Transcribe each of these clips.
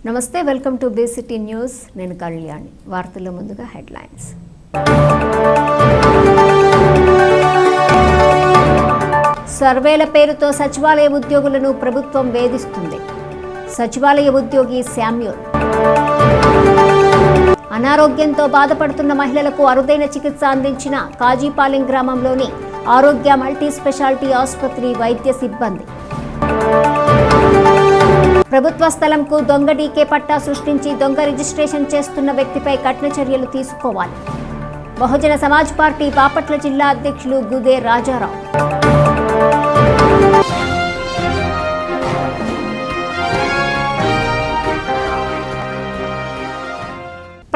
నమస్తే, welcome to బీసిటీ news. నేను కళ్యాణి. వార్తల్లో ముందుగా హెడ్లైన్స్. సర్వేల పేరుతో సచివాలయ ఉద్యోగులను ప్రభుత్వం వేధిస్తుంది. సచివాలయ ఉద్యోగి శామ్యూల్. అనారోగ్యంతో బాధపడుతున్న మహిళలకు అరుదైన చికిత్స అందించిన కాజీపాలెం గ్రామంలోని ఆరోగ్య మల్టీ స్పెషాలిటీ ఆసుపత్రి వైద్య సిబ్బంది. ప్రభుత్వ స్థలంకు దొంగ డీకే పట్టా సృష్టించి దొంగ రిజిస్ట్రేషన్ చేస్తున్న వ్యక్తిపై కఠిన చర్యలు తీసుకోవాలి. బహుజన సమాజ్ పార్టీ బాపట్ల జిల్లా అధ్యక్షులు గుదే రాజారావు.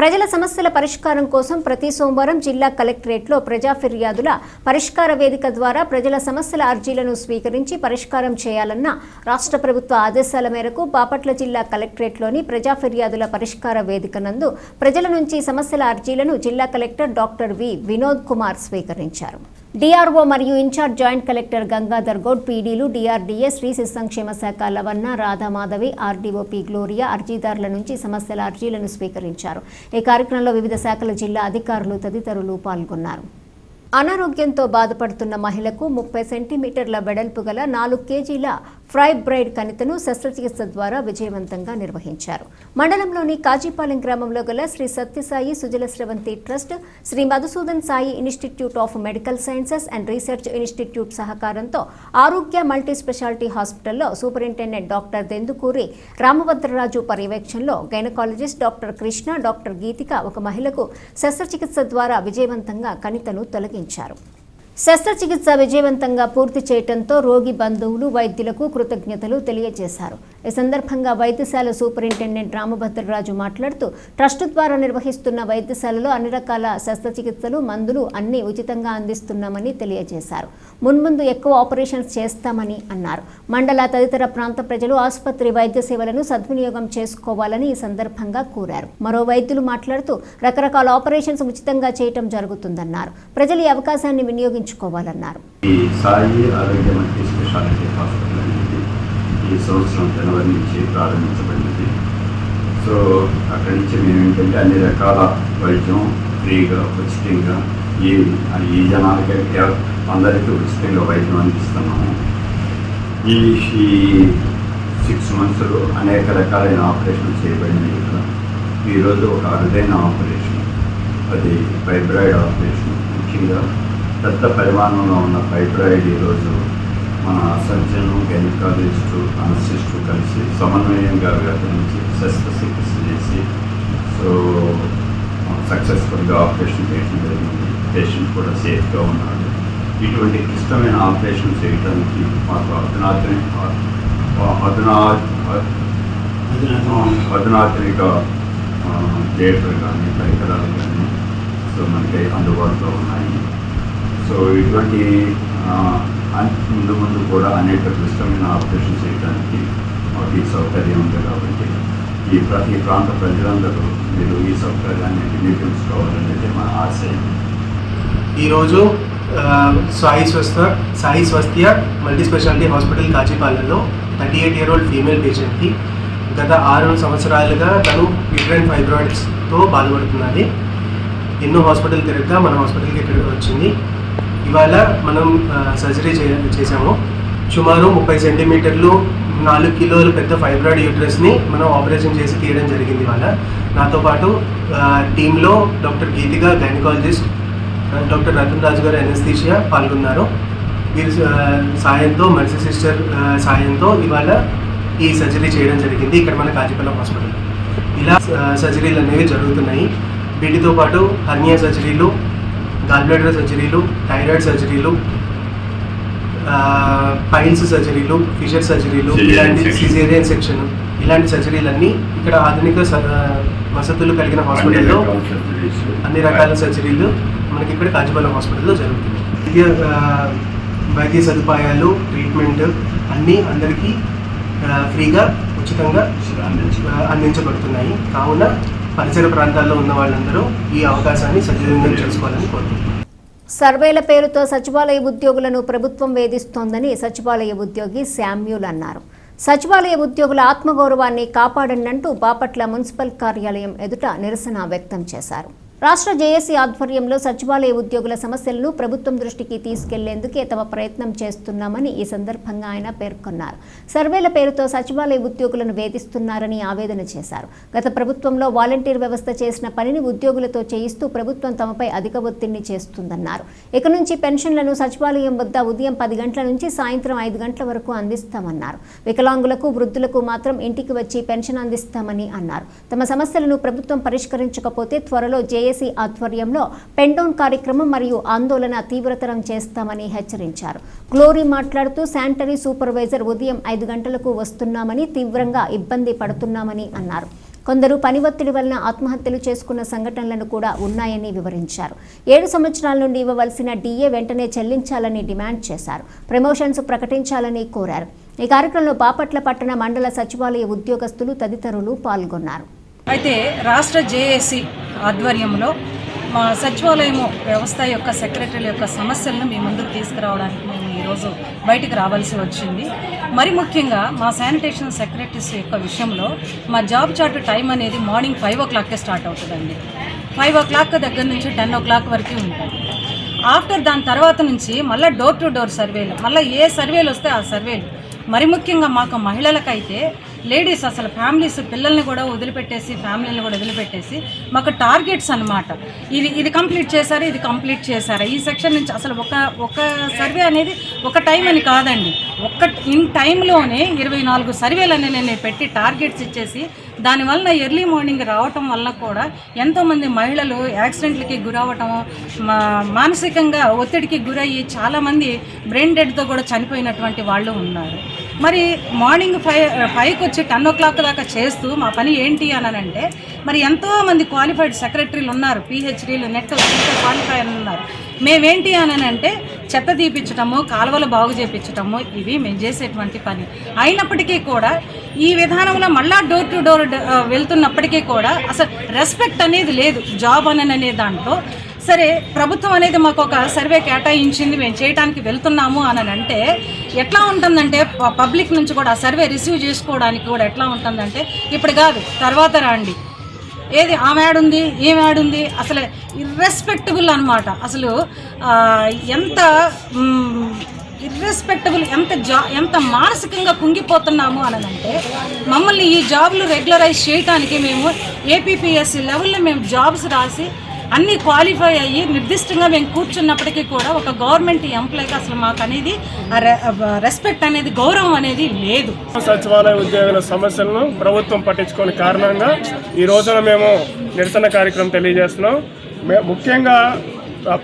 ప్రజల సమస్యల పరిష్కారం కోసం ప్రతి సోమవారం జిల్లా కలెక్టరేట్లో ప్రజా ఫిర్యాదుల పరిష్కార వేదిక ద్వారా ప్రజల సమస్యల అర్జీలను స్వీకరించి పరిష్కారం చేయాలన్న రాష్ట్ర ప్రభుత్వ ఆదేశాల మేరకు బాపట్ల జిల్లా కలెక్టరేట్లోని ప్రజా ఫిర్యాదుల పరిష్కార వేదిక నందు ప్రజల నుంచి సమస్యల అర్జీలను జిల్లా collector doctor V Vinod Kumar స్వీకరించారు. డిఆర్ఓ మరియు incharge joint collector Gangadhar Goud, పీడీలు, డిఆర్డీఏ, శ్రీ శిశు సంక్షేమ శాఖ Lavanna, Radhamadhavi, RDO P Gloria అర్జీదారుల నుంచి సమస్యల అర్జీలను స్వీకరించారు. ఈ కార్యక్రమంలో వివిధ శాఖల జిల్లా అధికారులు తదితరులు పాల్గొన్నారు. అనారోగ్యంతో బాధపడుతున్న మహిళకు 30 సెంటీమీటర్ల వెడల్పు గల 4 కేజీల ఫ్రైబ్రైడ్ కణితను శస్త్రచికిత్స ద్వారా విజయవంతంగా నిర్వహించారు. మండలంలోని కాజీపాలెం గ్రామంలో గల Shri Sathya Sai Sujala Sravanthi trust, Shri Madhusudan Sai institute of medical sciences and research institute సహకారంతో ఆరోగ్య మల్టీ స్పెషాలిటీ హాస్పిటల్లో సూపరింటెండెంట్ డాక్టర్ దెందుకూరి రామభద్రరాజు పర్యవేక్షణలో gynaecologist doctor Krishna, doctor Geethika ఒక మహిళకు శస్త్రచికిత్స ద్వారా విజయవంతంగా కణితను తొలగించారు. శస్త్రచికిత్స విజయవంతంగా పూర్తి చేయడంతో రోగి బంధువులు, వైద్యులకు కృతజ్ఞతలు తెలియజేశారు. ఈ సందర్భంగా వైద్యశాల సూపరింటెండెంట్ రామభద్రరాజు మాట్లాడుతూ ట్రస్ట్ ద్వారా నిర్వహిస్తున్న వైద్యశాలలో అన్ని రకాల శస్త్రచికిత్సలు, మందులు అన్ని ఉచితంగా అందిస్తున్నామని తెలియజేశారు. మున్ముందు ఎక్కువ ఆపరేషన్స్ చేస్తామని అన్నారు. మండల తదితర ప్రాంత ప్రజలు ఆసుపత్రి వైద్య సేవలను సద్వినియోగం చేసుకోవాలని ఈ సందర్భంగా కోరారు. మరో వైద్యులు మాట్లాడుతూ రకరకాల ఆపరేషన్స్ ఉచితంగా చేయటం జరుగుతుందన్నారు. ప్రజలు ఈ అవకాశాన్ని వినియోగించుకోవాలన్నారు. ఈ సాయి ఆరోగ్య మల్టీ స్పెషాలిటీ హాస్పిటల్ అనేది ఈ సంవత్సరం జనవరి నుంచి ప్రారంభించబడింది. సో అక్కడి నుంచి మేము ఏంటంటే అన్ని రకాల వైద్యం ఫ్రీగా, ఉచితంగా ఈ జనాలకి అందరికీ ఉచితంగా వైద్యం అందిస్తున్నాము. ఈ 6 months అనేక రకాలైన ఆపరేషన్ చేయబడింది. ఇక్కడ ఈరోజు ఒక అరుదైన ఆపరేషన్, అది ఫైబ్రాయిడ్ ఆపరేషన్. ముఖ్యంగా పెద్ద పరిమాణంలో ఉన్న ఫైబ్రాయిడ్ ఈరోజు మన సర్జను, గైనకాలజిస్టు, అనస్థిస్టు కలిసి సమన్వయంగా వ్యాపించి శస్త్రచికిత్స చేసి సో సక్సెస్ఫుల్గా ఆపరేషన్ చేయడం జరిగింది. పేషెంట్ కూడా సేఫ్గా ఉన్నాడు. ఇటువంటి క్లిష్టమైన ఆపరేషన్ చేయడానికి మాకు అధునాతనిక థియేటర్ కానీ పరికరాలు కానీ సో మనకి అందుబాటులో ఉన్నాయి. సో ఇటువంటి ముందు కూడా అనేక క్లిష్టమైన ఆపరేషన్ చేయడానికి మాకు ఈ సౌకర్యం ఉంది. కాబట్టి ఈ ప్రాంత ప్రజలందరూ మీరు ఈ సౌకర్యాన్ని వినియోగించుకోవాలనేది మా ఆశయం. ఈరోజు Sai Swasthya multi speciality hospital కాజీపాలెంలో 38-year-old ఫీమేల్ పేషెంట్కి గత 6 సంవత్సరాలుగా తను యూట్రైన్ ఫైబ్రాయిడ్స్తో బాధపడుతున్నది. ఎన్నో హాస్పిటల్ తిరగగా మన హాస్పిటల్కి ఇక్కడ వచ్చింది. ఇవాళ మనం సర్జరీ చేసాము. సుమారు 30 సెంటీమీటర్లు 4 కిలోలు పెద్ద ఫైబ్రాయిడ్ యూట్రస్ని మనం ఆపరేషన్ చేసి తీయడం జరిగింది. ఇవాళ నాతో పాటు టీంలో డాక్టర్ గీతిక గైనకాలజిస్ట్, డాక్టర్ రతన్ రాజు గారు ఎనస్థీషియా పాల్గొన్నారు. వీరి సాయంతో, మర్సీ సిస్టర్ సాయంతో ఇవాళ ఈ సర్జరీ చేయడం జరిగింది ఇక్కడ మన కాజీపాలెం హాస్పిటల్. ఇలా సర్జరీలు అనేవి జరుగుతున్నాయి. వీటితో పాటు హర్నియా సర్జరీలు, గాల్ బ్లాడర్ సర్జరీలు, థైరాయిడ్ సర్జరీలు, పైల్స్ సర్జరీలు, ఫిషర్ సర్జరీలు, ఇలాంటి సిజేరియన్ సెక్షన్, ఇలాంటి సర్జరీలన్నీ ఇక్కడ ఆధునిక వసతులు కలిగిన హాస్పిటల్లో అన్ని రకాల సర్జరీలు మనకి ఇక్కడ కాజీపాలెం హాస్పిటల్లో జరుగుతుంది. వైద్య సదుపాయాలు, ట్రీట్మెంట్ అన్నీ అందరికీ ఫ్రీగా, ఉచితంగా అందించబడుతున్నాయి. కావున పరిసర ప్రాంతాల్లో ఉన్న వాళ్ళందరూ ఈ అవకాశాన్ని సద్వినియోగం చేసుకోవాలని కోరుకుంటున్నాను. సర్వేల పేరుతో సచివాలయ ఉద్యోగులను ప్రభుత్వం వేధిస్తోందని సచివాలయ ఉద్యోగి శామ్యూల్ అన్నారు. సచివాలయ ఉద్యోగుల ఆత్మగౌరవాన్ని కాపాడండంటూ బాపట్ల మున్సిపల్ కార్యాలయం ఎదుట నిరసన వ్యక్తం చేశారు. రాష్ట్ర జేఏసీ ఆధ్వర్యంలో సచివాలయ ఉద్యోగుల సమస్యలను ప్రభుత్వం దృష్టికి తీసుకెళ్లేందుకే తమ ప్రయత్నం చేస్తున్నామని ఈ సందర్భంగా ఆయన పేర్కొన్నారు. సర్వేల పేరుతో సచివాలయ ఉద్యోగులను వేధిస్తున్నారని ఆవేదన చేశారు. గత ప్రభుత్వంలో వాలంటీర్ వ్యవస్థ చేసిన పనిని ఉద్యోగులతో చేయిస్తూ ప్రభుత్వం తమపై అధిక ఒత్తిడిని చేస్తుందన్నారు. ఇక నుంచి పెన్షన్లను సచివాలయం వద్ద ఉదయం 10 గంటల నుంచి సాయంత్రం 5 గంటల వరకు అందిస్తామన్నారు. వికలాంగులకు, వృద్ధులకు మాత్రం ఇంటికి వచ్చి పెన్షన్ అందిస్తామని అన్నారు. తమ సమస్యలను ప్రభుత్వం పరిష్కరించకపోతే త్వరలో జేఏసీ ఆధ్వర్యంలో పెండౌన్ కార్యక్రమం మరియు ఆందోళన తీవ్రతరం చేస్తామని హెచ్చరించారు. గ్లోరీ మాట్లాడుతూ శానిటరీ సూపర్వైజర్ ఉదయం 5 గంటలకు వస్తున్నామని, తీవ్రంగా ఇబ్బంది పడుతున్నామని అన్నారు. కొందరు పని ఒత్తిడి వలన ఆత్మహత్యలు చేసుకున్న సంఘటనలను కూడా ఉన్నాయని వివరించారు. 7 సంవత్సరాల నుండి ఇవ్వవలసిన డిఏ వెంటనే చెల్లించాలని డిమాండ్ చేశారు. ప్రమోషన్స్ ప్రకటించాలని కోరారు. ఈ కార్యక్రమంలో బాపట్ల పట్టణ మండల సచివాలయ ఉద్యోగస్తులు తదితరులు పాల్గొన్నారు. అయితే రాష్ట్ర జేఏసీ ఆధ్వర్యంలో మా సచివాలయము వ్యవస్థ యొక్క సెక్రటరీల యొక్క సమస్యలను మీ ముందుకు తీసుకురావడానికి మేము ఈరోజు బయటికి రావాల్సి వచ్చింది. మరి ముఖ్యంగా మా శానిటేషన్ సెక్రటరీస్ యొక్క విషయంలో మా జాబ్ చార్ట్ టైం అనేది మార్నింగ్ 5 o'clockకే స్టార్ట్ అవుతుందండి. 5 o'clock దగ్గర నుంచి 10 o'clock వరకు ఉంటుంది. ఆఫ్టర్ దాని తర్వాత నుంచి మళ్ళీ డోర్ టు డోర్ సర్వేలు, మళ్ళీ ఏ సర్వేలు వస్తే ఆ సర్వేలు. మరి ముఖ్యంగా మాకు మహిళలకైతే లేడీస్ అసలు ఫ్యామిలీస్ పిల్లల్ని కూడా వదిలిపెట్టేసి, ఫ్యామిలీని కూడా వదిలిపెట్టేసి మాకు టార్గెట్స్ అన్నమాట. ఇది కంప్లీట్ చేశారా, ఇది కంప్లీట్ చేశారా, ఈ సెక్షన్ నుంచి అసలు ఒక సర్వే అనేది ఒక టైం అని కాదండి, ఇన్ టైంలోనే 24 సర్వేలని నేను పెట్టి టార్గెట్స్ ఇచ్చేసి దానివల్ల ఎర్లీ మార్నింగ్ రావటం వల్ల కూడా ఎంతోమంది మహిళలు యాక్సిడెంట్లకి గురవటం, మానసికంగా ఒత్తిడికి గురయ్యి చాలామంది బ్రెయిన్ డెడ్తో కూడా చనిపోయినటువంటి వాళ్ళు ఉన్నారు. మరి మార్నింగ్ 5కి వచ్చి 10 o'clock దాకా చేస్తూ మా పని ఏంటి అని అంటే, మరి ఎంతోమంది క్వాలిఫైడ్ సెక్రటరీలు ఉన్నారు, పిహెచ్డీలు, నెట్ క్వాలిఫై ఉన్నారు. మేమేంటి అని అంటే చెత్త తీపించటము, కాలువలు బాగు చేయించటము, ఇవి మేము చేసేటువంటి పని. అయినప్పటికీ కూడా ఈ విధానంలో మళ్ళా డోర్ టు డోర్ వెళ్తున్నప్పటికీ కూడా అసలు రెస్పెక్ట్ అనేది లేదు జాబ్ అనే దాంట్లో. సరే, ప్రభుత్వం అనేది మాకు ఒక సర్వే కేటాయించింది, మేము చేయడానికి వెళ్తున్నాము అని అంటే ఎట్లా ఉంటుందంటే పబ్లిక్ నుంచి కూడా ఆ సర్వే రిసీవ్ చేసుకోవడానికి కూడా ఎట్లా ఉంటుందంటే, ఇప్పుడు కాదు తర్వాత రండి, ఏది ఆమె యాడుంది, ఏం యాడుంది, అసలు ఇర్రెస్పెక్టబుల్ అనమాట. అసలు ఎంత ఇర్రెస్పెక్టబుల్, ఎంత మానసికంగా కుంగిపోతున్నాము అని అంటే, మమ్మల్ని ఈ జాబ్లు రెగ్యులరైజ్ చేయడానికి మేము ఏపీపీఎస్సీ లెవెల్లో మేము జాబ్స్ రాసి అన్నీ క్వాలిఫై అయ్యి నిర్దిష్టంగా మేము కూర్చున్నప్పటికీ కూడా ఒక గవర్నమెంట్ ఎంప్లాయ్కి అసలు మాకు అనేది రెస్పెక్ట్ అనేది, గౌరవం అనేది లేదు. సచివాలయ ఉద్యోగుల సమస్యలను ప్రభుత్వం పట్టించుకోని కారణంగా ఈ రోజున మేము నిరసన కార్యక్రమం తెలియజేస్తున్నాం. ముఖ్యంగా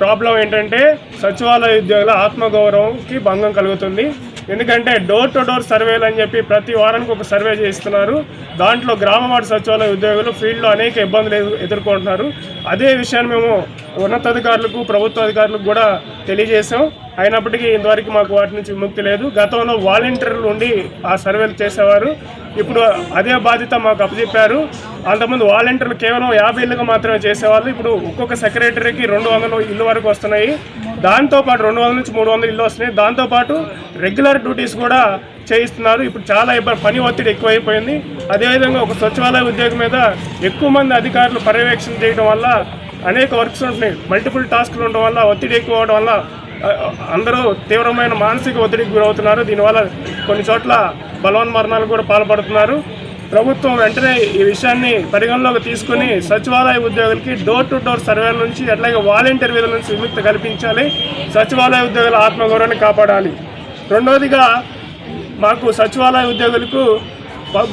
ప్రాబ్లం ఏంటంటే సచివాలయ ఉద్యోగుల ఆత్మగౌరవంకి భంగం కలుగుతుంది. ఎందుకంటే డోర్ టు డోర్ సర్వేలు అని చెప్పి ప్రతి వారానికి ఒక సర్వే చేస్తున్నారు. దాంట్లో గ్రామవార్డు సచివాలయ ఉద్యోగులు ఫీల్డ్లో అనేక ఇబ్బందులు ఎదుర్కొంటున్నారు. అదే విషయాన్ని మేము ఉన్నతాధికారులకు, ప్రభుత్వ అధికారులకు కూడా తెలియజేసాం. అయినప్పటికీ ఇంతవరకు మాకు వాటి నుంచి విముక్తి లేదు. గతంలో వాలంటీర్లు ఉండి ఆ సర్వేలు చేసేవారు, ఇప్పుడు అదే బాధ్యత మాకు అప్పచెప్పారు. అంతకుముందు వాలంటీర్లు కేవలం 50 ఇళ్ళుగా మాత్రమే చేసేవాళ్ళు. ఇప్పుడు ఒక్కొక్క సెక్రటరీకి 200 ఇళ్ళు వరకు వస్తున్నాయి. దాంతోపాటు 200 నుంచి 300 ఇళ్ళు వస్తున్నాయి. దాంతోపాటు రెగ్యులర్ డ్యూటీస్ కూడా చేయిస్తున్నారు. ఇప్పుడు చాలా పని ఒత్తిడి ఎక్కువైపోయింది. అదేవిధంగా ఒక సచివాలయ ఉద్యోగం మీద ఎక్కువ మంది అధికారులు పర్యవేక్షణ చేయడం వల్ల అనేక వర్క్స్ ఉంటున్నాయి. మల్టిపుల్ టాస్క్లు ఉండడం వల్ల ఒత్తిడి ఎక్కువ అవడం వల్ల అందరూ తీవ్రమైన మానసిక ఒత్తిడికి గురవుతున్నారు. దీనివల్ల కొన్ని చోట్ల బలవన్మరణాలు కూడా పాల్పడుతున్నారు. ప్రభుత్వం వెంటనే ఈ విషయాన్ని పరిగణలోకి తీసుకుని సచివాలయ ఉద్యోగులకి డోర్ టు డోర్ సర్వేల నుంచి, అట్లాగే వాలంటీర్ విధుల నుంచి విముక్తి కల్పించాలి. సచివాలయ ఉద్యోగుల ఆత్మగౌరవాన్ని కాపాడాలి. రెండవదిగా మాకు సచివాలయ ఉద్యోగులకు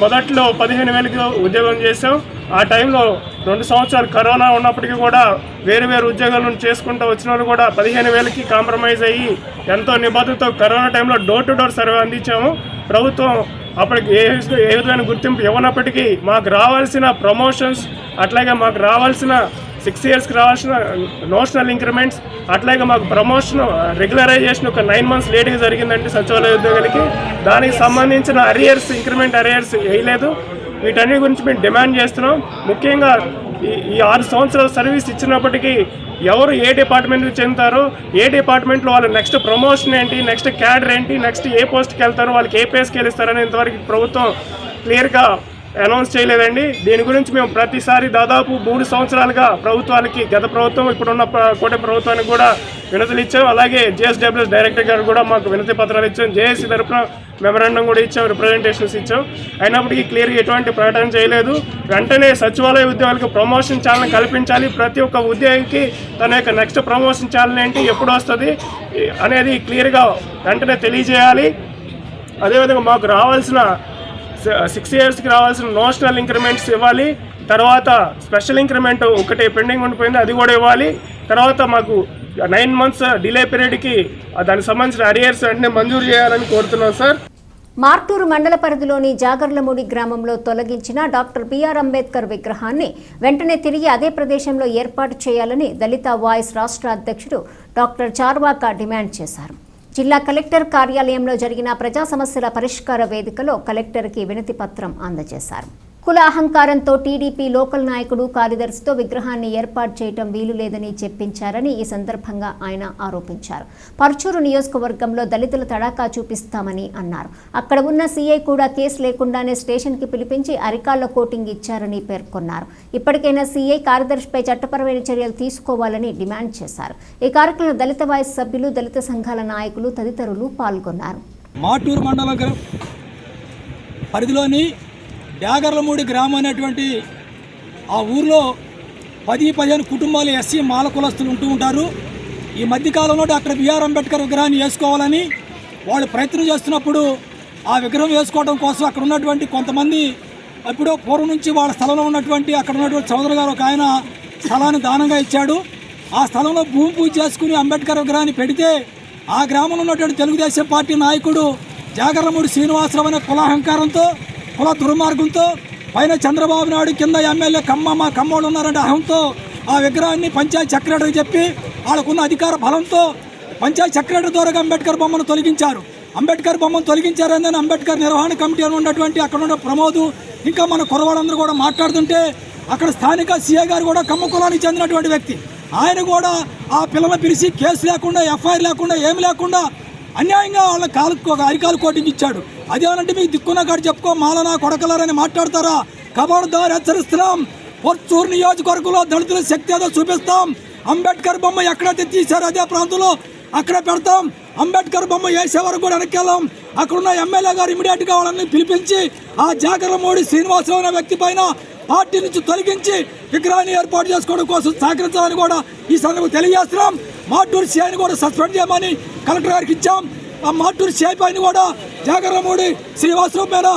మొదట్లో 15,000కి ఉద్యోగం చేసాం. ఆ టైంలో 2 సంవత్సరాలు కరోనా ఉన్నప్పటికీ కూడా వేరు ఉద్యోగాలను చేసుకుంటూ వచ్చిన వాళ్ళు కూడా 15,000కి కాంప్రమైజ్ అయ్యి ఎంతో నిబద్ధతతో కరోనా టైంలో డోర్ టు డోర్ సర్వే అందించాము. ప్రభుత్వం అప్పటికి ఏ విధమైన గుర్తింపు ఇవ్వనప్పటికీ మాకు రావాల్సిన ప్రమోషన్స్, అట్లాగే మాకు రావాల్సిన 6 yearsకి రావాల్సిన నోషనల్ ఇంక్రిమెంట్స్, అట్లాగే మాకు ప్రమోషన్ రెగ్యులరైజేషన్ ఒక 9 months లేట్గా జరిగిందంటే సచివాలయ ఉద్యోగులకి. దానికి సంబంధించిన ఇంక్రిమెంట్ అరియర్స్ వేయలేదు. వీటన్నిటి గురించి మేము డిమాండ్ చేస్తున్నాం. ముఖ్యంగా ఈ 6 సంవత్సరాల సర్వీస్ ఇచ్చినప్పటికీ ఎవరు ఏ డిపార్ట్మెంట్కి చెందుతారు, ఏ డిపార్ట్మెంట్లో వాళ్ళు నెక్స్ట్ ప్రమోషన్ ఏంటి, నెక్స్ట్ క్యాడర్ ఏంటి, నెక్స్ట్ ఏ పోస్ట్కి వెళ్తారు, వాళ్ళకి ఏ పే స్కేల్ ఇస్తారని ఇంతవరకు ప్రభుత్వం క్లియర్గా అనౌన్స్ చేయలేదండి. దీని గురించి మేము ప్రతిసారి దాదాపు 3 సంవత్సరాలుగా ప్రభుత్వానికి, గత ప్రభుత్వం ఇప్పుడున్న కూటమి ప్రభుత్వానికి కూడా వినతులు ఇచ్చాం. అలాగే JSWS డైరెక్టర్ గారు కూడా మాకు వినతి పత్రాలు ఇచ్చాం. JSC తరఫున మెమరాండం కూడా ఇచ్చాం, రిప్రజెంటేషన్స్ ఇచ్చాం. అయినప్పటికీ క్లియర్గా ఎటువంటి ప్రకటన చేయలేదు. వెంటనే సచివాలయ ఉద్యోగులకు ప్రమోషన్ ఛానల్ కల్పించాలి. ప్రతి ఒక్క ఉద్యోగికి తన యొక్క నెక్స్ట్ ప్రమోషన్ ఛానల్ ఏంటి, ఎప్పుడు వస్తుంది అనేది క్లియర్గా వెంటనే తెలియజేయాలి. అదేవిధంగా మాకు రావాల్సిన 6 ఇయర్స్కి రావాల్సిన నోషనల్ ఇంక్రిమెంట్స్ ఇవ్వాలి. తర్వాత స్పెషల్ ఇంక్రిమెంట్ ఒకటి పెండింగ్ ఉండిపోయింది, అది కూడా ఇవ్వాలి. తర్వాత మాకు 9 months డిలే పీరియడ్కి దానికి సంబంధించిన అరియర్స్ వెంటనే మంజూరు చేయాలని కోరుతున్నాం సార్. మార్టూరు మండల పరిధిలోని జాగర్లమూడి గ్రామంలో తొలగించిన డాక్టర్ బిఆర్ అంబేద్కర్ విగ్రహాన్ని వెంటనే తిరిగి అదే ప్రదేశంలో ఏర్పాటు చేయాలని దళిత వాయిస్ రాష్ట్ర అధ్యక్షుడు డాక్టర్ చార్వాక డిమాండ్ చేశారు. జిల్లా కలెక్టర్ కార్యాలయంలో జరిగిన ప్రజా సమస్యల పరిష్కార వేదికలో కలెక్టర్కి వినతి పత్రం అందజేశారు. కుల అహంకారంతో టీడీపీ లోకల్ నాయకుడు కార్యదర్శితో విగ్రహాన్ని ఏర్పాటు చేయడం వీలు లేదని చెప్పించారని ఈ సందర్భంగా ఆయన ఆరోపించారు. పర్చూరు నియోజకవర్గంలో దళితుల తడాకా చూపిస్తామని అన్నారు. అక్కడ ఉన్న సీఐ కూడా కేసు లేకుండానే స్టేషన్కి పిలిపించి అరికాళ్ల కోటింగ్ ఇచ్చారని పేర్కొన్నారు. ఇప్పటికైనా సీఐ కార్యదర్శిపై చట్టపరమైన చర్యలు తీసుకోవాలని డిమాండ్ చేశారు. ఈ కార్యక్రమంలో దళిత వాయిస్ సభ్యులు, దళిత సంఘాల నాయకులు తదితరులు పాల్గొన్నారు. మార్టూరు మండలం పరిధిలోని జాగర్లమూడి గ్రామం అనేటువంటి ఆ ఊర్లో 10-15 కుటుంబాలు ఎస్సీ మాల కులస్తులు ఉంటూ ఉంటారు. ఈ మధ్యకాలంలో డాక్టర్ బిఆర్ అంబేద్కర్ విగ్రహాన్ని వేసుకోవాలని వాళ్ళు ప్రయత్నం చేస్తున్నప్పుడు ఆ విగ్రహం వేసుకోవడం కోసం అక్కడ ఉన్నటువంటి కొంతమంది ఎప్పుడో పూర్వం నుంచి వాళ్ళ స్థలంలో ఉన్నటువంటి అక్కడ ఉన్నటువంటి చౌదరి గారు ఒక ఆయన స్థలాన్ని దానంగా ఇచ్చాడు. ఆ స్థలంలో భూమి పూజ చేసుకుని అంబేద్కర్ విగ్రహాన్ని పెడితే ఆ గ్రామంలో ఉన్నటువంటి తెలుగుదేశం పార్టీ నాయకుడు జాగర్లమూడి శ్రీనివాసరావు అనే కులాహంకారంతో, కుల దుర్మార్గంతో, పైన చంద్రబాబు నాయుడు కింద ఎమ్మెల్యే మా కమ్మోళ్ళు ఉన్నారంటే అహంతో ఆ విగ్రహాన్ని పంచాయత్ సెక్రటరీకి చెప్పి వాళ్ళకున్న అధికార బలంతో పంచాయత్ సెక్రటరీ ద్వారా అంబేద్కర్ బొమ్మను తొలగించారు. అంబేద్కర్ బొమ్మను తొలగించారని అంబేద్కర్ నిర్వహణ కమిటీ అని ఉన్నటువంటి అక్కడ ఉన్న ప్రమోదు, ఇంకా మన కురవాళ్ళందరూ కూడా మాట్లాడుతుంటే అక్కడ స్థానిక సీఏ గారు కూడా కమ్మ కులానికి చెందినటువంటి వ్యక్తి, ఆయన కూడా ఆ పిల్లలను పిలిచి కేసు లేకుండా, ఎఫ్ఐఆర్ లేకుండా, ఏమి లేకుండా అన్యాయంగా వాళ్ళ అరికాలు కోటింగ్ ఇచ్చాడు. అదేమనంటే మీకు దిక్కున్న కాడు చెప్పుకో మాలనా కొడకలారని మాట్లాడతారా? ఖబర్దార్ హెచ్చరిస్తున్నాం. పొర్చూరు నియోజకవర్గంలో దళితుల శక్తి ఏదో చూపిస్తాం. అంబేద్కర్ బొమ్మ ఎక్కడైతే తీశారో అదే ప్రాంతంలో అక్కడ పెడతాం. అంబేద్కర్ బొమ్మ వేసే వరకు కూడా వెనక్కెళ్ళాం. అక్కడున్న ఎమ్మెల్యే గారు ఇమీడియట్గా వాళ్ళని పిలిపించి ఆ జాగర్లమూడి శ్రీనివాసరావు అనే వ్యక్తి పైన పార్టీ నుంచి తొలగించి విగ్రహాన్ని ఏర్పాటు చేసుకోవడం కోసం సహకరించాలని కూడా ఈ సందర్భంగా తెలియజేస్తున్నాం. మార్టూరు సిఐని కూడా సస్పెండ్ చేయమని కలెక్టర్ గారికి ఇచ్చాం. ఆ మార్టూరు సిఐ పైన కూడా జాగర్లమూడి శ్రీనివాసరావు మీద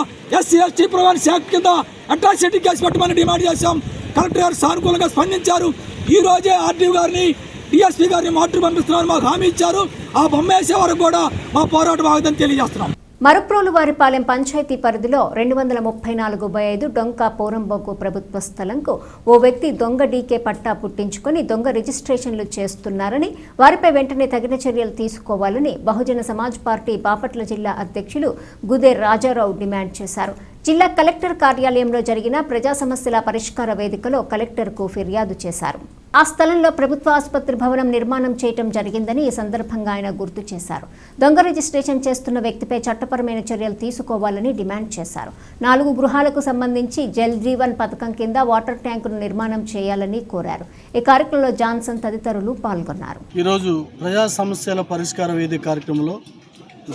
SC/ST ప్రివెన్షన్ యాక్ట్ కింద అట్రాసిటీ కేసు పెట్టమని డిమాండ్ చేశాం. కలెక్టర్ గారు సానుకూలంగా స్పందించారు. ఈ రోజే RDO గారిని, DSP గారిని మార్టూరు పంపిస్తున్నారు మాకు హామీ ఇచ్చారు. ఆ బొమ్మ వేసే వరకు కూడా మా పోరాటం ఆగుదని తెలియజేస్తున్నాం. మరుప్రోలువారిపాలెం పంచాయతీ పరిధిలో 234/5 డొంక పోరంబోకు ప్రభుత్వ స్థలంకు ఓ వ్యక్తి దొంగ డీకే పట్టా పుట్టించుకొని దొంగ రిజిస్ట్రేషన్లు చేస్తున్నారని, వారిపై వెంటనే తగిన చర్యలు తీసుకోవాలని బహుజన సమాజ్ పార్టీ బాపట్ల జిల్లా అధ్యక్షులు గుదే రాజారావు డిమాండ్ చేశారు. జిల్లా కలెక్టర్ కార్యాలయంలో జరిగిన ప్రజా సమస్యల పరిష్కార వేదికలో కలెక్టర్కు ఫిర్యాదు చేశారు. ఆ స్థలంలో ప్రభుత్వ ఆసుపత్రి భవనం నిర్మాణం చేయటం జరిగిందని ఈ సందర్భంగా ఆయన గుర్తు చేశారు. దొంగ రిజిస్ట్రేషన్ చేస్తున్న వ్యక్తిపై చట్టపరమైన చర్యలు తీసుకోవాలని డిమాండ్ చేశారు. 4 గృహాలకు సంబంధించి జల్ జీవన్ పథకం కింద వాటర్ ట్యాంకును నిర్మాణం చేయాలని కోరారు. ఈ కార్యక్రమంలో జాన్సన్ తదితరులు పాల్గొన్నారు. ఈరోజు ప్రజా సమస్యల పరిష్కార వేదిక కార్యక్రమంలో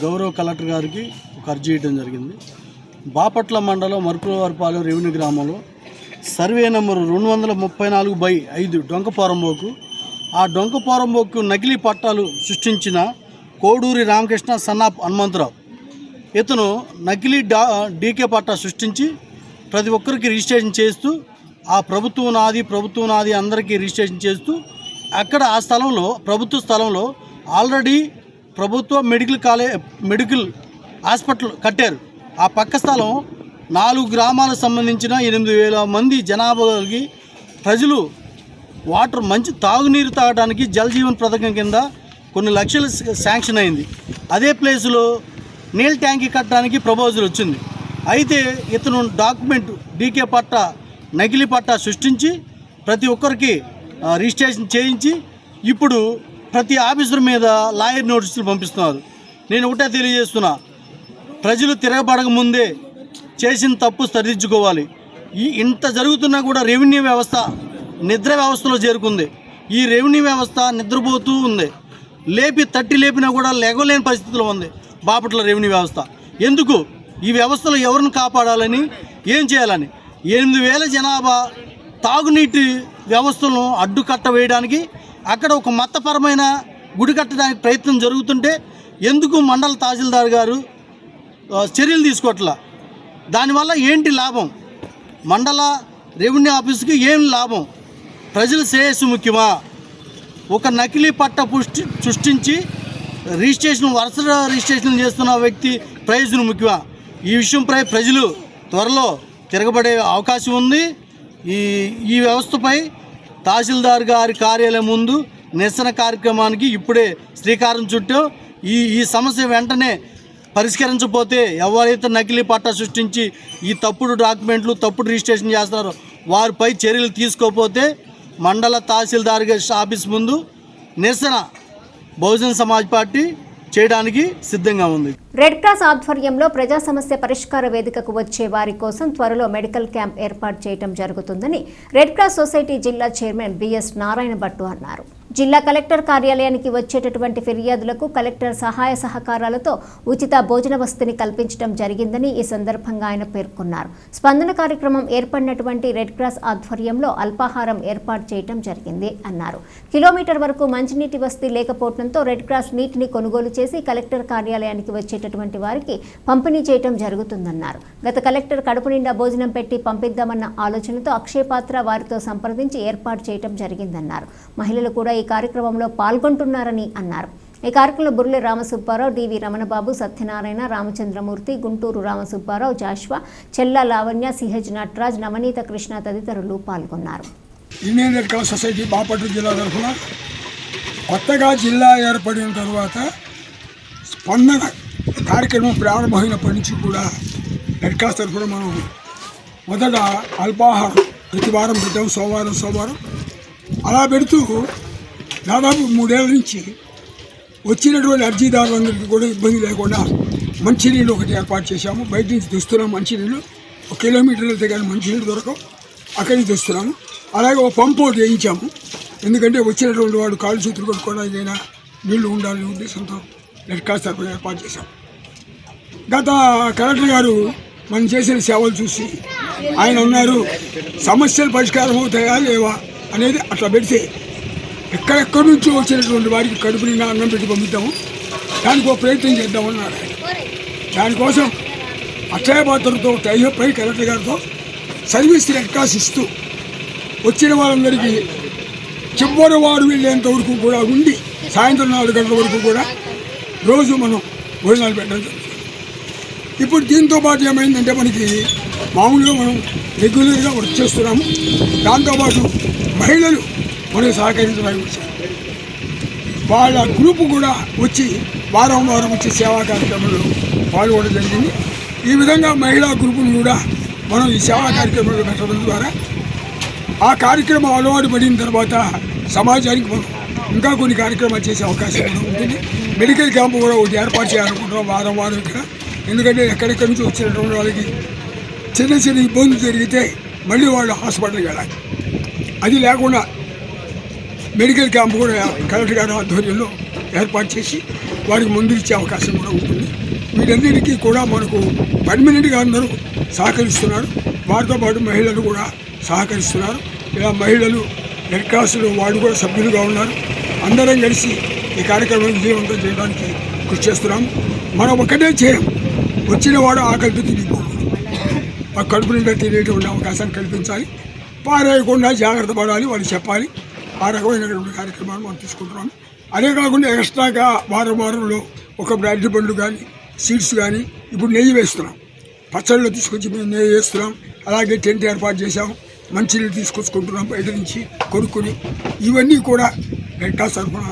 గౌరవ కలెక్టర్ గారికి ఒక అర్జీ ఇవ్వడం జరిగింది. బాపట్ల మండలం మరుపులవారిపాలెం రెవెన్యూ గ్రామంలో సర్వే నెంబరు 234/5 డొంకపోరంబోకు, ఆ డొంకపోరంబోకు నకిలీ పట్టాలు సృష్టించిన కోడూరి రామకృష్ణ సన్నాప్ హనుమంతరావు, ఇతను నకిలీ డీకే పట్టా సృష్టించి ప్రతి ఒక్కరికి రిజిస్ట్రేషన్ చేస్తూ ఆ ప్రభుత్వం నాది అందరికీ రిజిస్ట్రేషన్ చేస్తూ అక్కడ ఆ స్థలంలో, ప్రభుత్వ స్థలంలో ఆల్రెడీ ప్రభుత్వ మెడికల్ హాస్పిటల్ కట్టారు. ఆ పక్క స్థలం 4 గ్రామాలకు సంబంధించిన 8,000 మంది జనాభా కలిగి ప్రజలు వాటర్ మంచి తాగునీరు తాగడానికి జల్ జీవన్ పథకం కింద కొన్ని లక్షలు శాంక్షన్ అయింది. అదే ప్లేసులో నీళ్ళ ట్యాంకీ కట్టడానికి ప్రపోజల్ వచ్చింది. అయితే ఇతను డాక్యుమెంట్ డీకే పట్టా, నకిలీ పట్టా సృష్టించి ప్రతి ఒక్కరికి రిజిస్ట్రేషన్ చేయించి ఇప్పుడు ప్రతి ఆఫీసర్ మీద లాయర్ నోటీసులు పంపిస్తున్నారు. నేను ఒకటే తెలియజేస్తున్నా, ప్రజలు తిరగబడక ముందే చేసిన తప్పు సరిదిద్దుకోవాలి. ఇంత జరుగుతున్నా కూడా రెవెన్యూ వ్యవస్థ నిద్ర వ్యవస్థలో చేరుకుంది. ఈ రెవెన్యూ వ్యవస్థ నిద్రపోతూ ఉంది. తట్టి లేపినా కూడా లేగలేని పరిస్థితిలో ఉంది బాపట్ల రెవెన్యూ వ్యవస్థ. ఎందుకు? ఈ వ్యవస్థలో ఎవరిని కాపాడాలని, ఏం చేయాలని 8,000 జనాభా తాగునీటి వ్యవస్థలను అడ్డుకట్ట వేయడానికి అక్కడ ఒక మతపరమైన గుడి కట్టడానికి ప్రయత్నం జరుగుతుంటే ఎందుకు మండల తహసీల్దార్ గారు చర్యలు తీసుకోవట్లా? దానివల్ల ఏంటి లాభం? మండల రెవెన్యూ ఆఫీస్కి ఏం లాభం? ప్రజల శ్రేయస్సు ముఖ్యమా? ఒక నకిలీ పట్ట సృష్టించి వరుస రిజిస్ట్రేషన్ చేస్తున్న వ్యక్తి ప్రయోజనం ముఖ్యమా? ఈ విషయంపై ప్రజలు త్వరలో తిరగబడే అవకాశం ఉంది. ఈ వ్యవస్థపై తహసీల్దార్ గారి కార్యాలయం ముందు నిరసన కార్యక్రమానికి ఇప్పుడే శ్రీకారం చుట్టాం. ఈ సమస్య వెంటనే పరిష్కరించకపోతే ఎవరైతే నకిలీ పట్టా సృష్టించి ఈ తప్పుడు డాక్యుమెంట్లు తప్పుడు రిజిస్ట్రేషన్ చేస్తున్నారో వారిపై చర్యలు తీసుకోకపోతే మండల తహసీల్దార్ ఆఫీస్ ముందు నిరసన బహుజన్ సమాజ్ పార్టీ చేయడానికి సిద్ధంగా ఉంది. రెడ్ క్రాస్ ఆధ్వర్యంలో ప్రజా సమస్య పరిష్కార వేదికకు వచ్చే వారి కోసం త్వరలో మెడికల్ క్యాంప్ ఏర్పాటు చేయడం జరుగుతుందని రెడ్ క్రాస్ సొసైటీ జిల్లా చైర్మన్ బిఎస్ నారాయణ భట్టు అన్నారు. జిల్లా కలెక్టర్ కార్యాలయానికి వచ్చేటటువంటి ఫిర్యాదులకు కలెక్టర్ సహాయ సహకారాలతో ఉచిత భోజన వసతిని కల్పించడం జరిగిందని ఈ సందర్భంగా ఆయన పేర్కొన్నారు. స్పందన కార్యక్రమం ఏర్పడినటువంటి రెడ్ క్రాస్ ఆధ్వర్యంలో అల్పాహారం ఏర్పాటు చేయడం జరిగింది అన్నారు. కిలోమీటర్ వరకు మంచినీటి వసతి లేకపోవడంతో రెడ్ క్రాస్ నీటిని కొనుగోలు చేసి కలెక్టర్ కార్యాలయానికి వచ్చేటటువంటి వారికి పంపిణీ చేయడం జరుగుతుందన్నారు. గత కలెక్టర్ కడుపు నిండా భోజనం పెట్టి పంపిద్దామన్న ఆలోచనతో అక్షయ పాత్ర వారితో సంప్రదించి ఏర్పాటు చేయడం జరిగిందన్నారు. మహిళలు కూడా ఈ కార్యక్రమంలో పాల్గొంటున్నారని అన్నారు. ఈ కార్యక్రమంలో బుర్లె రామసుబ్బారావు, డివి రమణబాబు, సత్యనారాయణ, రామచంద్రమూర్తి, గుంటూరు రామసుబ్బారావు, జాష్వా, చెల్లా లావణ్య, సిహెచ్ నటరాజ్, నవనీత కృష్ణ తదితరులు పాల్గొన్నారు. Indian red cross society Bapatla జిల్లా తరఫున కొత్తగా జిల్లా ఏర్పడిన తర్వాత స్పందన కార్యక్రమం ప్రారంభమైనప్పటి నుంచి కూడా రెడ్ క్రాస్ తరఫున మనం మొదట అల్పాహారం ప్రతి వారం పెట్టాం, సోమవారం అలా పెడుతూ దాదాపు 3 ఏళ్ళ నుంచి వచ్చినటువంటి అర్జీదారులందరికీ కూడా ఇబ్బంది లేకుండా మంచినీళ్ళు ఒకటి ఏర్పాటు చేశాము. బయట నుంచి తెస్తున్నాం మంచినీళ్ళు. 1 కిలోమీటర్ వెళ్తే కానీ మంచినీళ్ళు దొరకవు, అక్కడి నుంచి తెస్తున్నాము. అలాగే ఒక పంపు ఒకటి వేయించాము. ఎందుకంటే వచ్చినటువంటి వాడు కాళ్ళు చేతులు కొట్టుకోవడం ఏదైనా నీళ్లు ఉండాలనే ఉద్దేశంతో రెడ్ క్రాస్ తరఫున ఏర్పాటు చేశాం. గత కలెక్టర్ గారు మనం చేసిన సేవలు చూసి ఆయన ఉన్నారు, సమస్యలు పరిష్కారం అవుతాయా లేవా అనేది అట్లా పెడితే ఎక్కడెక్కడి నుంచి వచ్చినటువంటి వారికి కడుపు నిండా అన్నం పెట్టి పంపిద్దాము, దానికి ఒక ప్రయత్నం చేద్దామన్నారు. దానికోసం అక్షయ పాత్రతో టైఅప్ అయి కలెక్టర్ గారితో సర్వీస్ రెడ్ క్రాస్ ఇస్తూ వచ్చిన వాళ్ళందరికీ చివరి వారు వెళ్ళేంత వరకు కూడా ఉండి సాయంత్రం 4 గంటల వరకు కూడా రోజు మనం భోజనాలు పెట్టడం జరుగుతుంది. ఇప్పుడు దీంతో పాటు ఏమైందంటే మనకి మామూలుగా మనం రెగ్యులర్గా వర్క్ చేస్తున్నాము. దాంతోపాటు మహిళలు మనకు సహకరించడానికి వచ్చారు. వాళ్ళ గ్రూపు కూడా వచ్చి వారం వచ్చి సేవా కార్యక్రమంలో పాల్గొనడం జరిగింది. ఈ విధంగా మహిళా గ్రూపును కూడా మనం ఈ సేవా కార్యక్రమంలో పెట్టడం ద్వారా ఆ కార్యక్రమం అలవాటు పడిన తర్వాత సమాజానికి మనం ఇంకా కొన్ని కార్యక్రమాలు చేసే అవకాశం కూడా ఉంటుంది. మెడికల్ క్యాంపు కూడా ఒకటి ఏర్పాటు చేయాలనుకుంటున్నాం వారం ఇక్కడ. ఎందుకంటే ఎక్కడెక్కడి నుంచి వచ్చినటువంటి వాళ్ళకి చిన్న ఇబ్బందులు జరిగితే మళ్ళీ వాళ్ళు హాస్పిటల్కి వెళ్ళాలి. అది లేకుండా మెడికల్ క్యాంపు కూడా కలెక్టర్ గారి ఆధ్వర్యంలో ఏర్పాటు చేసి వారికి మందులు ఇచ్చే అవకాశం కూడా ఉంటుంది. వీటన్నిటికీ కూడా మనకు పర్మనెంట్గా అందరూ సహకరిస్తున్నారు. వారితో పాటు మహిళలు కూడా సహకరిస్తున్నారు. ఇలా మహిళలు రెడ్ క్రాస్లో వాళ్ళు కూడా సభ్యులుగా ఉన్నారు. అందరం కలిసి ఈ కార్యక్రమం విజయవంతం చేయడానికి కృషి చేస్తున్నాము. మనం ఒక్కటే చేయం, వచ్చిన వాడు ఆకలితో తిరిగిపోకూడదు. ఆ కడుపు నిండా తినేటువంటి అవకాశాన్ని కల్పించాలి. పారేయకుండా జాగ్రత్త పడాలి, వాళ్ళు చెప్పాలి. ఆ రకమైనటువంటి కార్యక్రమాలు మనం తీసుకుంటున్నాం. అదే కాకుండా ఎక్స్ట్రాగా వారంలో ఒక బ్రెడ్ బండ్లు కానీ సీడ్స్ కానీ ఇప్పుడు నెయ్యి వేస్తున్నాం. పచ్చళ్ళలో తీసుకొచ్చి మేము నెయ్యి వేస్తున్నాం. అలాగే టెంట్ ఏర్పాటు చేసాం. మంచినీళ్ళు తీసుకొచ్చుకుంటున్నాం బయట నుంచి కొనుక్కొని. ఇవన్నీ కూడా రెడ్ క్రాస్ తరఫున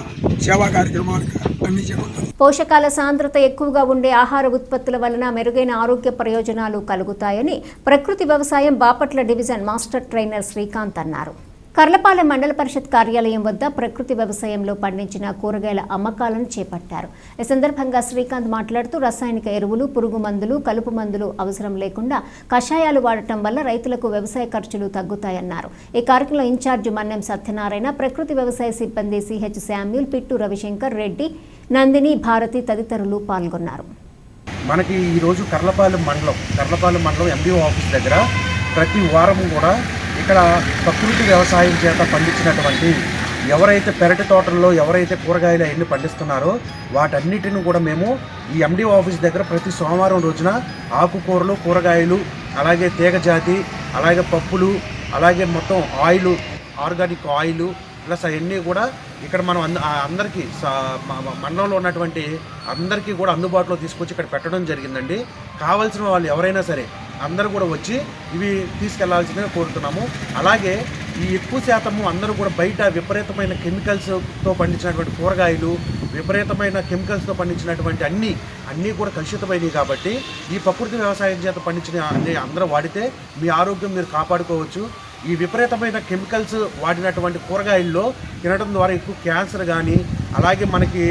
సేవా కార్యక్రమాలుగా అన్ని చేపడతాం. పోషకాల సాంద్రత ఎక్కువగా ఉండే ఆహార ఉత్పత్తుల వలన మెరుగైన ఆరోగ్య ప్రయోజనాలు కలుగుతాయని ప్రకృతి వ్యవసాయం Bapatla division master trainer Srikanth అన్నారు. కర్లపాలెం మండల పరిషత్ కార్యాలయం వద్ద ప్రకృతి వ్యవసాయంలో పండించిన కూరగాయల అమ్మకాలను చేపట్టారు. ఈ సందర్భంగా శ్రీకాంత్ మాట్లాడుతూ రసాయనిక ఎరువులు, పురుగు మందులు, కలుపు మందులు అవసరం లేకుండా కషాయాలు వాడటం వల్ల రైతులకు వ్యవసాయ ఖర్చులు తగ్గుతాయన్నారు. ఈ కార్యక్రమంలో ఇన్ఛార్జి మన్నెం సత్యనారాయణ, ప్రకృతి వ్యవసాయ సిబ్బంది సిహెచ్ శామ్యూల్, పిట్టు రవిశంకర్ రెడ్డి, నందిని, భారతి తదితరులు పాల్గొన్నారు. మనకి ఈరోజు కర్లపాలెం మండలం ఎండిఓ ఆఫీస్ దగ్గర ప్రతి వారం కూడా ఇక్కడ ప్రకృతి వ్యవసాయం చేత పండించినటువంటి ఎవరైతే పెరటి తోటల్లో ఎవరైతే కూరగాయలు అవన్నీ పండిస్తున్నారో వాటన్నిటిని కూడా మేము ఈ ఎండిఓ ఆఫీస్ దగ్గర ప్రతి సోమవారం రోజున ఆకుకూరలు, కూరగాయలు, అలాగే తీగజాతి, అలాగే పప్పులు, అలాగే మొత్తం ఆయిల్, ఆర్గానిక్ ఆయిల్ ప్లస్ అవన్నీ కూడా ఇక్కడ మనం అందరికీ మండలంలో ఉన్నటువంటి అందరికీ కూడా అందుబాటులో తీసుకొచ్చి ఇక్కడ పెట్టడం జరిగిందండి. కావాల్సిన వాళ్ళు ఎవరైనా సరే అందరూ కూడా వచ్చి ఇవి తీసుకెళ్లాల్సిందిగా కోరుతున్నాము. అలాగే ఈ ఎక్కువ శాతము అందరూ కూడా బయట విపరీతమైన కెమికల్స్తో పండించినటువంటి కూరగాయలు, విపరీతమైన కెమికల్స్తో పండించినటువంటి అన్నీ కూడా కలుషితమైనవి కాబట్టి ఈ ప్రకృతి వ్యవసాయం చేత పండించిన అన్ని అందరూ వాడితే మీ ఆరోగ్యం మీరు కాపాడుకోవచ్చు. ఈ విపరీతమైన కెమికల్స్ వాడినటువంటి కూరగాయల్లో తినడం ద్వారా ఎక్కువ క్యాన్సర్ కానీ, అలాగే మనకి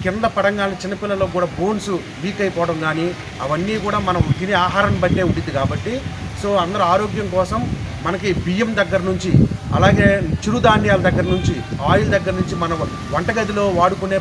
కింద పడంగానే చిన్నపిల్లలకు కూడా బోన్స్ వీక్ అయిపోవడం కానీ అవన్నీ కూడా మనం తినే ఆహారాన్ని బట్టే ఉంటుంది కాబట్టి సో అందరూ ఆరోగ్యం కోసం మనకి బియ్యం దగ్గర నుంచి, అలాగే చిరుధాన్యాల దగ్గర నుంచి, ఆయిల్ దగ్గర నుంచి మన వంటగదిలో వాడుకునే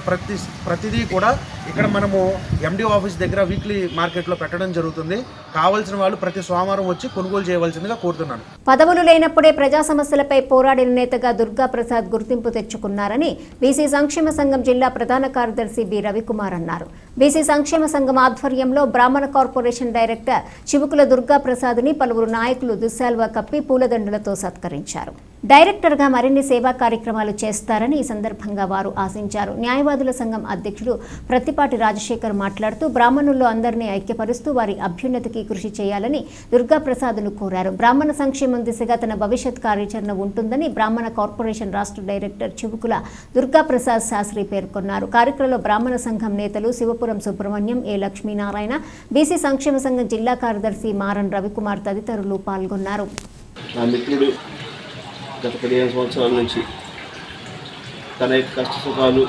ప్రతిదీ కూడా ఇక్కడ మనము ఎండిఓ ఆఫీస్ దగ్గర వీక్లీ మార్కెట్లో పెట్టడం జరుగుతుంది. కావాల్సిన వాళ్ళు ప్రతి సోమవారం వచ్చి కొనుగోలు చేయవలసిందిగా కోరుతున్నాను. పదవులు లేనప్పుడే ప్రజా సమస్యలపై పోరాడిన నేతగా దుర్గా ప్రసాద్ గుర్తింపు తెచ్చుకున్నారని బీసీ సంక్షేమ సంఘం జిల్లా ప్రధాన కార్యదర్శి బి రవికుమార్ అన్నారు. బీసీ సంక్షేమ సంఘం ఆధ్వర్యంలో బ్రాహ్మణ కార్పొరేషన్ డైరెక్టర్ చివుకుల దుర్గా ప్రసాద్ని పలువురు నాయకులు దుశ్శాల్వా కప్పి పూలదండలతో సత్కరించారు. డైరెక్టర్గా మరిన్ని సేవా కార్యక్రమాలు చేస్తారని ఈ సందర్భంగా వారు ఆశించారు. న్యాయవాదుల సంఘం అధ్యక్షుడు ప్రత్తిపాటి రాజశేఖర్ మాట్లాడుతూ బ్రాహ్మణుల్లో అందరినీ ఐక్యపరుస్తూ వారి అభ్యున్నతికి కృషి చేయాలని దుర్గా ప్రసాద్ను కోరారు. బ్రాహ్మణ సంక్షేమం దిశగా తన భవిష్యత్ కార్యాచరణ ఉంటుందని బ్రాహ్మణ కార్పొరేషన్ రాష్ట్ర డైరెక్టర్ చివుకుల దుర్గా ప్రసాద్ శాస్త్రి పేర్కొన్నారు. కార్యక్రమంలో బ్రాహ్మణ సంఘం నేతలు శివపురం సుబ్రహ్మణ్యం, ఏ లక్ష్మీనారాయణ, బీసీ సంక్షేమ సంఘం జిల్లా కార్యదర్శి మారన్ రవికుమార్ తదితరులు పాల్గొన్నారు. గత 15 సంవత్సరాల నుంచి తన యొక్క కష్టసుఖాలు,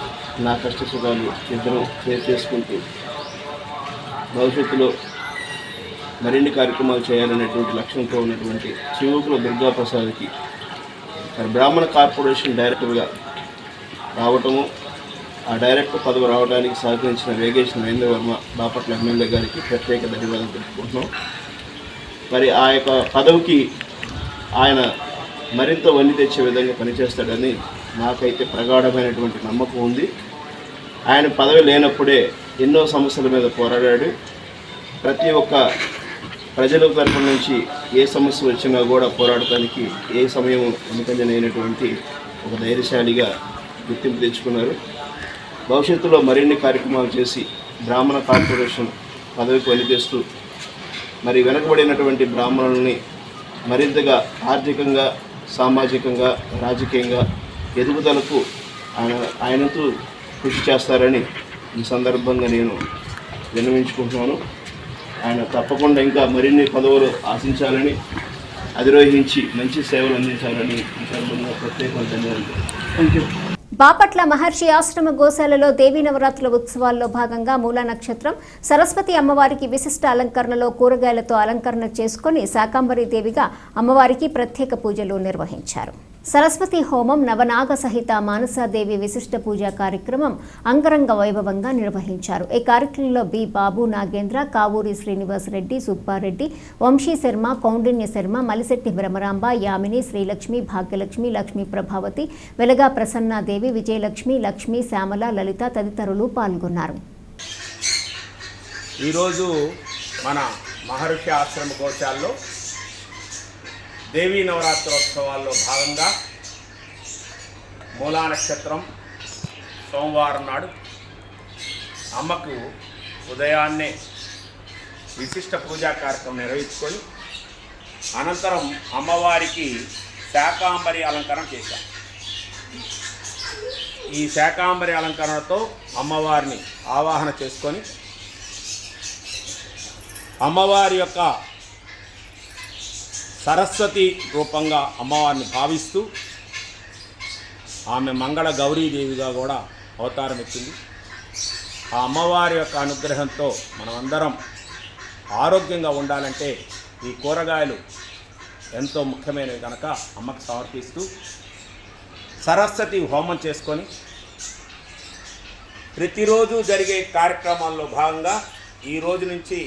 నా కష్టసుఖాలు ఇద్దరం షేర్ చేసుకుంటూ భవిష్యత్తులో మరిన్ని కార్యక్రమాలు చేయాలనేటువంటి లక్ష్యంతో ఉన్నటువంటి చివుకుల దుర్గా ప్రసాద్కి బ్రాహ్మణ కార్పొరేషన్ డైరెక్టర్గా రావటము, ఆ డైరెక్టర్ పదవి రావడానికి సహకరించిన వేగేష్ నరేంద్ర వర్మ బాపట్ల ఎమ్మెల్యే గారికి ప్రత్యేక ధన్యవాదాలు తెలుపుకుంటున్నాం. మరి ఆ యొక్క పదవికి ఆయన మరింత వన్ని తెచ్చే విధంగా పనిచేస్తాడని నాకైతే ప్రగాఢమైనటువంటి నమ్మకం ఉంది. ఆయన పదవి లేనప్పుడే ఎన్నో సమస్యల మీద పోరాడాడు. ప్రతి ఒక్క ప్రజల తరఫు నుంచి ఏ సమస్య వచ్చినా కూడా పోరాడటానికి ఏ సమయం వెనుకంజనైనటువంటి ఒక ధైర్యశాలిగా గుర్తింపు తెచ్చుకున్నారు. భవిష్యత్తులో మరిన్ని కార్యక్రమాలు చేసి బ్రాహ్మణ కార్పొరేషన్ పదవికి వన్ని తెస్తూ మరి వెనకబడినటువంటి బ్రాహ్మణుల్ని మరింతగా ఆర్థికంగా, సామాజికంగా, రాజకీయంగా ఎదుగుదలకు ఆయనతో కృషి చేస్తారని ఈ సందర్భంగా నేను విన్నవించుకుంటున్నాను. ఆయన తప్పకుండా ఇంకా మరిన్ని పదవులు ఆశించాలని, అధిరోహించి మంచి సేవలు అందించాలని ఈ సందర్భంగా ప్రత్యేకంగా ధన్యవాదాలు. Thank you. బాపట్ల మహర్షి ఆశ్రమ గోశాలలో దేవీ నవరాత్రుల ఉత్సవాల్లో భాగంగా మూలా నక్షత్రం సరస్వతి అమ్మవారికి విశిష్ట అలంకరణలో కూరగాయలతో అలంకరణ చేసుకుని శాకాంబరి దేవిగా అమ్మవారికి ప్రత్యేక పూజలు నిర్వహించారు. సరస్వతి హోమం, నవనాగ సహిత మానసాదేవి విశిష్ట పూజా కార్యక్రమం అంగరంగ వైభవంగా నిర్వహించారు. ఈ కార్యక్రమంలో బి బాబు నాగేంద్ర, కావూరి శ్రీనివాస్ రెడ్డి, సుబ్బారెడ్డి, వంశీ శర్మ, కౌండిన్య శర్మ, మలిశెట్టి భ్రమరాంబ, యామిని, శ్రీలక్ష్మి, భాగ్యలక్ష్మి, లక్ష్మీ ప్రభావతి, వెలగా ప్రసన్నాదేవి, విజయలక్ష్మి, లక్ష్మి, శ్యామల, లలిత తదితరులు పాల్గొన్నారు. ఈరోజు మన మహర్షి ఆశ్రమ గోశాలలో దేవీ నవరాత్రోత్సవాల్లో భాగంగా మూలా నక్షత్రం సోమవారం నాడు అమ్మకు ఉదయాన్నే విశిష్ట పూజా కార్యక్రమం నిర్వహించుకొని అనంతరం అమ్మవారికి శాకాంబరి అలంకరణ చేశాం. ఈ శాకాంబరి అలంకరణతో అమ్మవారిని ఆవాహన చేసుకొని అమ్మవారి యొక్క సరస్వతి రూపంగా అమ్మవారిని భావిస్తూ ఆమె మంగళ గౌరీదేవిగా కూడా అవతారం ఎత్తింది. ఆ అమ్మవారి యొక్క అనుగ్రహంతో మనమందరం ఆరోగ్యంగా ఉండాలంటే ఈ కూరగాయలు ఎంతో ముఖ్యమైనవి కనుక అమ్మకు సమర్పిస్తూ సరస్వతి హోమం చేసుకొని ప్రతిరోజు జరిగే కార్యక్రమాల్లో భాగంగా ఈ రోజు నుంచి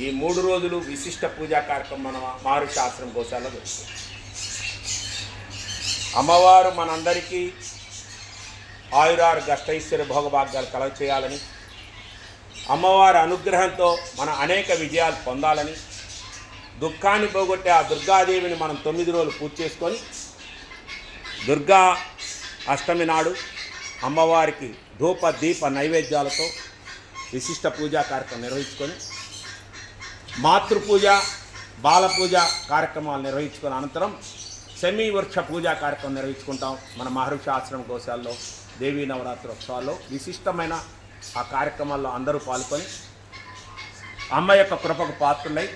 ఈ 3 రోజులు విశిష్ట పూజా కార్యక్రమం మన మహర్షి ఆశ్రమ గోశాలలో జరుగుతుంది. అమ్మవారు మనందరికీ ఆయురారోగ్య అష్టైశ్వర్య భోగభాగ్యాలు కలగ చేయాలని, అమ్మవారి అనుగ్రహంతో మన అనేక విజయాలు పొందాలని, దుఃఖాన్ని పోగొట్టే ఆ దుర్గాదేవిని మనం 9 రోజులు పూజ చేసుకొని దుర్గా అష్టమి నాడు అమ్మవారికి ధూప దీప నైవేద్యాలతో విశిష్ట పూజా కార్యక్రమం నిర్వహించుకొని మాతృపూజ బాలపూజ కార్యక్రమాలు నిర్వహించుకున్న అనంతరం సెమీ వృక్ష పూజా కార్యక్రమం నిర్వహించుకుంటాం. మన మహర్షి ఆశ్రమ గోశాలలో దేవీ నవరాత్రి ఉత్సవాల్లో విశిష్టమైన ఆ కార్యక్రమాల్లో అందరూ పాల్గొని అమ్మ యొక్క కృపకు పాత్రులై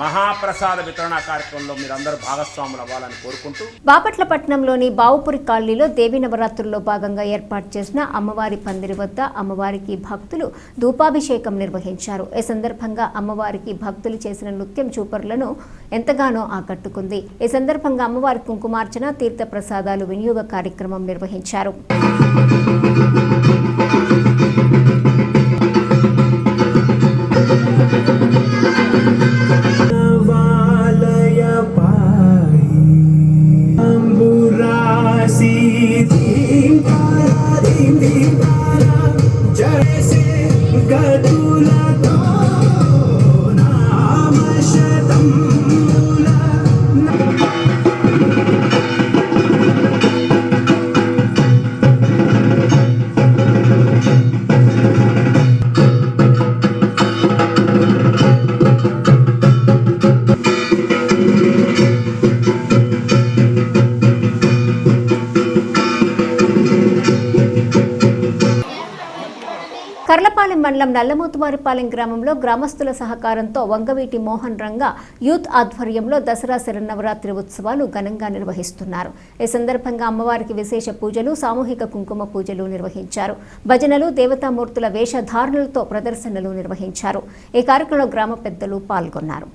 మహాప్రసాద వితరణ కార్యక్రమంలో మీరందరూ భాగస్వాములు అవ్వాలని కోరుకుంటూ బాపట్ల పట్టణంలోని బావుపురి కాలనీలో దేవీ నవరాత్రుల్లో భాగంగా ఏర్పాటు చేసిన అమ్మవారి పందిరి వద్ద అమ్మవారికి భక్తులు ధూపాభిషేకం నిర్వహించారు. ఈ సందర్భంగా అమ్మవారికి భక్తులు చేసిన నృత్యం చూపరులను ఎంతగానో ఆకట్టుకుంది. ఈ సందర్భంగా అమ్మవారి కుంకుమార్చన తీర్థ ప్రసాదాలు వినియోగ కార్యక్రమం నిర్వహించారు. కర్లపాలెం మండలం నల్లమోతువారిపాలెం గ్రామంలో గ్రామస్తుల సహకారంతో వంగవీటి మోహన్ రంగ యూత్ ఆధ్వర్యంలో దసరా శరన్నవరాత్రి ఉత్సవాలు ఘనంగా నిర్వహిస్తున్నారు. ఈ సందర్భంగా అమ్మవారికి విశేష పూజలు, సామూహిక కుంకుమ పూజలు నిర్వహించారు. భజనలు, దేవతామూర్తుల వేషధారణలతో ప్రదర్శనలు నిర్వహించారు. ఈ కార్యక్రమంలో గ్రామ పెద్దలు పాల్గొన్నారు.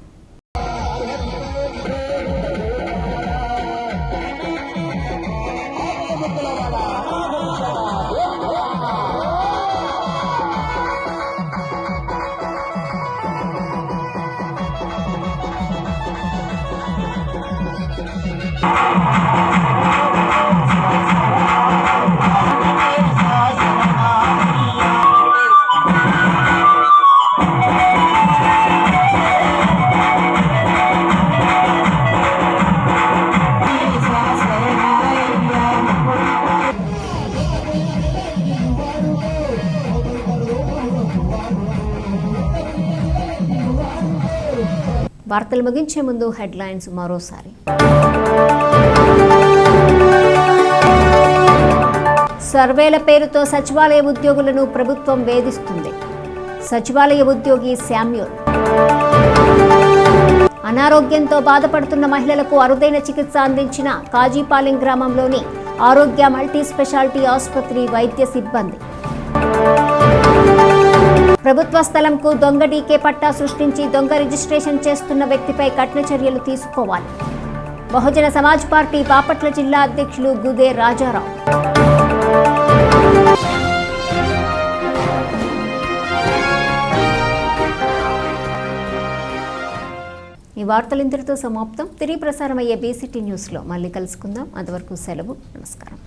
వార్తలు ముగించే ముందు హెడ్లైన్స్ మరోసారి. సర్వేల పేరుతో సచివాలయ ఉద్యోగులను ప్రభుత్వం వేధిస్తుంది. సచివాలయ ఉద్యోగి శామ్యూల్. అనారోగ్యంతో బాధపడుతున్న మహిళలకు అరుదైన చికిత్స అందించిన కాజీపాలెం గ్రామంలోని ఆరోగ్య మల్టీ స్పెషాలిటీ ఆసుపత్రి వైద్య సిబ్బంది. ప్రభుత్వ స్థలంకు దొంగ డీకే పట్టా సృష్టించి దొంగ రిజిస్ట్రేషన్ చేస్తున్న వ్యక్తిపై కఠిన చర్యలు తీసుకోవాలి. బహుజన సమాజ్ పార్టీ బాపట్ల జిల్లా అధ్యక్షులు గుదే రాజారావు. ఈ వార్తలు ఇంతటితో సమాప్తం. తిరిగి ప్రసారమయ్యే బీసీటీ న్యూస్లో మళ్ళీ కలుసుకుందాం. అంతవరకు సెలవు. నమస్కారం.